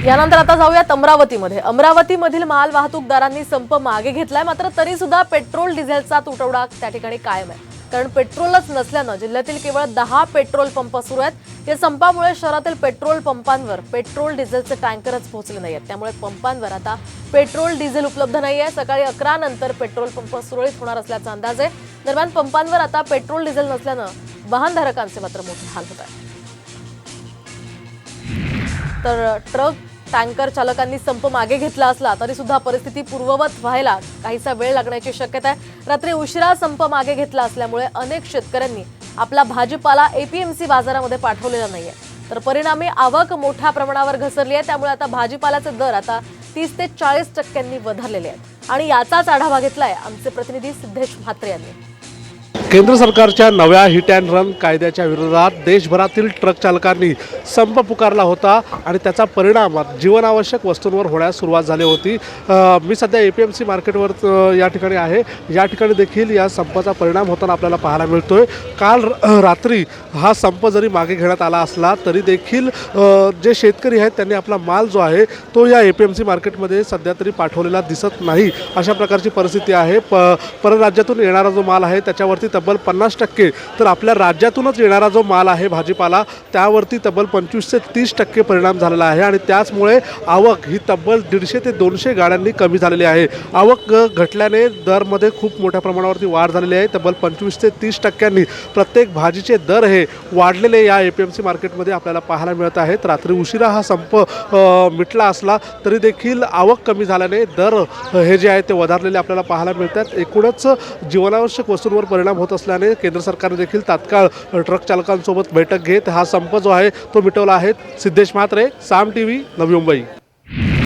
यानंतर आता जाऊयात अमरावतीमध्ये। अमरावतीमधील माल वाहतूकदारांनी संप मागे घेतलाय, मात्र तरी सुद्धा पेट्रोल डिझेलचा तुटवडा त्या ठिकाणी कायम आहे। कारण पेट्रोलच नसल्यानं जिल्ह्यातील केवळ 10 पेट्रोल पंप सुरू आहेत। या संपामुळे शहरातील पेट्रोल पंपांवर पेट्रोल डिझेलचे टँकरच पोहोचले नाहीत, त्यामुळे पंपांवर आता पेट्रोल डिझेल उपलब्ध नाहीये। सकाळी 11 नंतर पेट्रोल पंप सुरळीत होणार असल्याचा अंदाज आहे। दरम्यान पंपांवर आता पेट्रोल डिझेल नसल्यानं वाहनधारकांचे मात्र मोठे हाल होत आहेत। तर ट्रक टँकर चालकांनी संप मागे घेतला असला तरी सुद्धा परिस्थिती पूर्ववत व्हायला काहीसा वेळ लागण्याची शक्यता आहे। रात्री उशिरा संप मागे घेतला असल्यामुळे अनेक शेतकऱ्यांनी आपला भाजीपाला एपीएमसी बाजारामध्ये पाठवलेला नाहीये, तर परिणामी आवक मोठ्या प्रमाणावर घसरली आहे। त्यामुळे आता भाजीपाल्याचे दर आता 30 ते 40% वधारलेले आहेत आणि याचाच आढावा घेतलाय आमचे प्रतिनिधी सिद्धेश म्हात्रे यांनी। केंद्र सरकारच्या नव्या हिट अँड रन कायद्याच्या विरोधात देशभरातील ट्रक चालकांनी संप पुकारला होता आणि त्याचा परिणाम जीवनावश्यक वस्तूंवर होण्यास सुरुवात झाली होती। मी सध्या एपीएमसी मार्केटवर या ठिकाणी आहे। या ठिकाणी देखील या संपाचा परिणाम होताना आपल्याला पाहायला मिळतोय। काल रात्री हा संप जरी मागे घेण्यात आला असला तरी देखील जे शेतकरी आहेत त्यांनी आपला माल जो आहे तो या एपीएमसी मार्केटमध्ये सध्या तरी पाठवलेला दिसत नाही, अशा प्रकारची परिस्थिती आहे। परराज्यातून येणारा जो माल आहे त्याच्यावरती तब्बल 50%, तर आपल्या राज्यातूनच येणारा जो माल आहे भाजीपाला त्यावरती तब्बल 25 ते 30% परिणाम झालेला आहे आणि त्याचमुळे आवक ही तब्बल 150 ते 200 गाड्यांनी कमी झालेली आहे। आवक घटल्याने दरमध्ये खूप मोठ्या प्रमाणावरती वाढ झालेली आहे। तब्बल 25 ते 30% प्रत्येक भाजीचे दर हे वाढलेले या एपीएमसी मार्केटमध्ये आपल्याला पाहायला मिळत आहेत। रात्री उशिरा हा संप मिटला असला तरी देखील आवक कमी झाल्याने दर हे जे आहे ते वधारलेले आपल्याला पाहायला मिळतात। एकूणच जीवनावश्यक वस्तूंवर परिणाम होत असल्याने केंद्र सरकारने देखील तात्काळ ट्रक चालकांसोबत बैठक घेत हा संप जो आहे तो मिटवला आहे। सिद्धेश म्हात्रे, साम टीव्ही, नवी मुंबई।